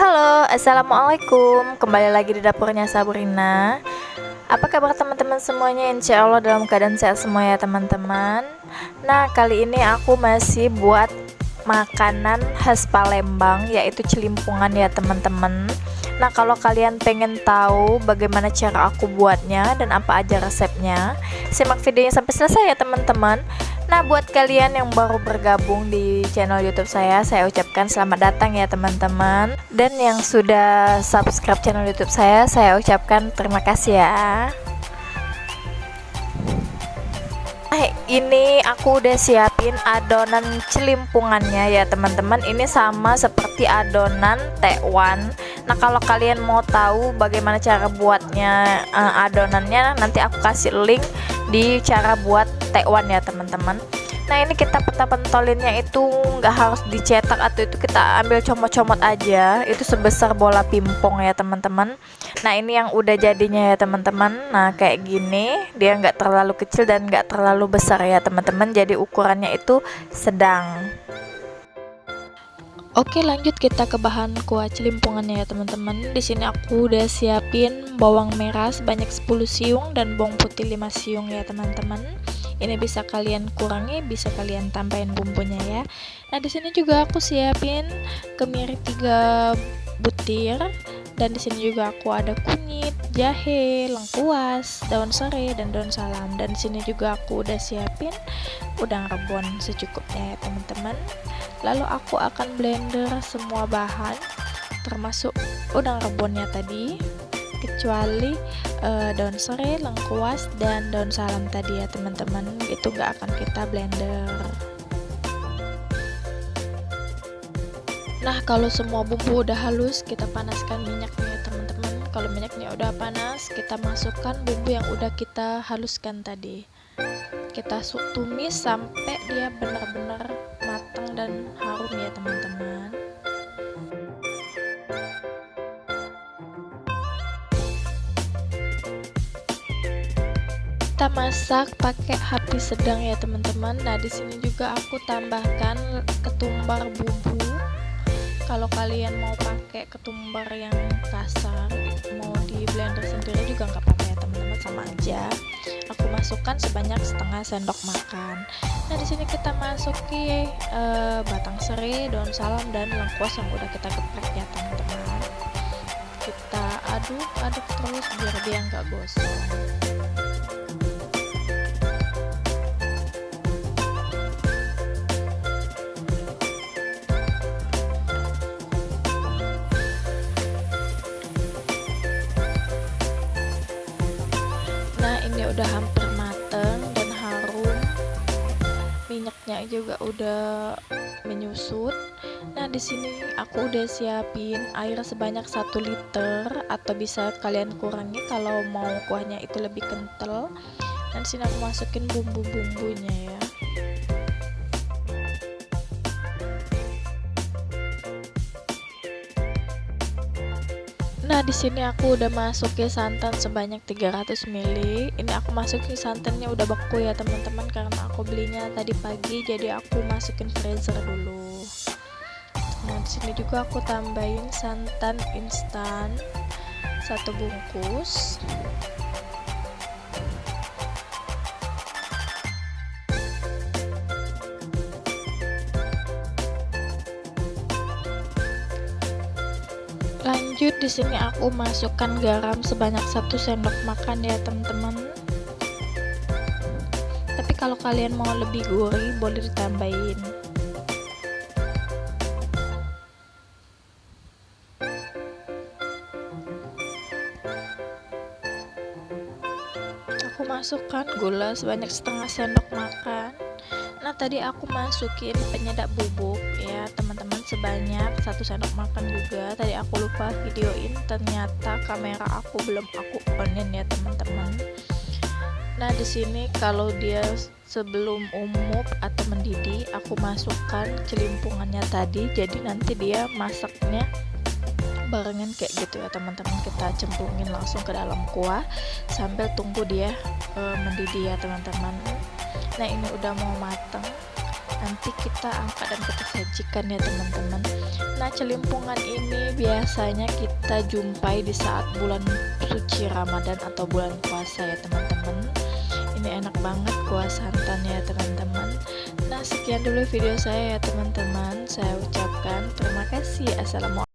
Halo, assalamualaikum. Kembali lagi di dapurnya Sabrina. Apa kabar teman-teman semuanya? Insya Allah dalam keadaan sehat semua ya teman-teman. Nah, kali ini aku masih buat makanan khas Palembang, yaitu celimpungan ya teman-teman. Nah, kalau kalian pengen tahu bagaimana cara aku buatnya dan apa aja resepnya, simak videonya sampai selesai ya teman-teman. Nah, buat kalian yang baru bergabung di channel YouTube saya ucapkan selamat datang ya teman-teman. Dan yang sudah subscribe channel YouTube saya ucapkan terima kasih ya. Ini aku udah siapin adonan celimpungannya ya teman-teman. Ini sama seperti adonan tekwan. Nah, kalau kalian mau tahu bagaimana cara buatnya adonannya, nanti aku kasih link di cara buat tekwan ya teman-teman. Nah, ini kita pentolinnya itu nggak harus dicetak atau itu kita ambil comot-comot aja, itu sebesar bola pimpong ya teman-teman. Nah, ini yang udah jadinya ya teman-teman. Nah, kayak gini, dia nggak terlalu kecil dan nggak terlalu besar ya teman-teman, jadi ukurannya itu sedang. Oke, lanjut kita ke bahan kuah celimpungannya ya teman-teman. Di sini aku udah siapin bawang merah sebanyak 10 siung dan bawang putih 5 siung ya teman-teman. Ini bisa kalian kurangi, bisa kalian tambahin bumbunya ya. Nah, di sini juga aku siapin kemiri 3 butir, dan di sini juga aku ada kunyit, jahe, lengkuas, daun serai dan daun salam. Dan di sini juga aku udah siapin udang rebon secukupnya ya teman-teman. Lalu aku akan blender semua bahan termasuk udang rebonnya tadi, kecuali daun serai, lengkuas, dan daun salam tadi ya teman-teman, itu nggak akan kita blender. Nah, kalau semua bumbu udah halus, kita panaskan minyaknya ya teman-teman. Kalau minyaknya udah panas, kita masukkan bumbu yang udah kita haluskan tadi. Kita tumis sampai dia benar-benar matang dan harum ya teman-teman. Kita masak pakai api sedang ya teman-teman. Nah, di sini juga aku tambahkan ketumbar bubuk. Kalau kalian mau pakai ketumbar yang kasar, mau di blender sendiri juga nggak apa-apa ya teman-teman, sama aja. Aku masukkan sebanyak setengah sendok makan. Nah, di sini kita masuki batang serai, daun salam, dan lengkuas yang udah kita geprek ya teman-teman. Kita aduk terus biar dia nggak gosong. Nah, ini udah hampir mateng dan harum, minyaknya juga udah menyusut. Nah, di sini aku udah siapin air sebanyak 1 liter, atau bisa kalian kurangi kalau mau kuahnya itu lebih kental. Dan sini aku masukin bumbu-bumbunya ya. Nah, di sini aku udah masukin santan sebanyak 300 ml. Ini aku masukin santannya udah beku ya teman-teman, karena aku belinya tadi pagi, jadi aku masukin freezer dulu. Nah, di sini juga aku tambahin santan instan 1 bungkus. Lanjut, di sini aku masukkan garam sebanyak 1 sendok makan ya teman-teman. Tapi kalau kalian mau lebih gurih boleh ditambahin. Aku masukkan gula sebanyak setengah sendok makan. Nah, tadi aku masukin penyedap bubuk ya teman-teman sebanyak 1 sendok makan juga. Tadi aku lupa videoin, ternyata kamera aku belum aku onin ya teman-teman. Nah, di sini kalau dia sebelum umub atau mendidih, aku masukkan celimpungannya tadi, jadi nanti dia masaknya barengan kayak gitu ya teman-teman. Kita cemplungin langsung ke dalam kuah sambil tunggu dia mendidih ya teman-teman. Nah, ini udah mau matang. nanti kita angkat dan kita sajikan ya teman-teman. Nah, celimpungan ini biasanya kita jumpai di saat bulan suci Ramadan atau bulan puasa ya teman-teman. Ini enak banget kuah santannya ya teman-teman. Nah, sekian dulu video saya ya teman-teman. Saya ucapkan terima kasih. Assalamualaikum.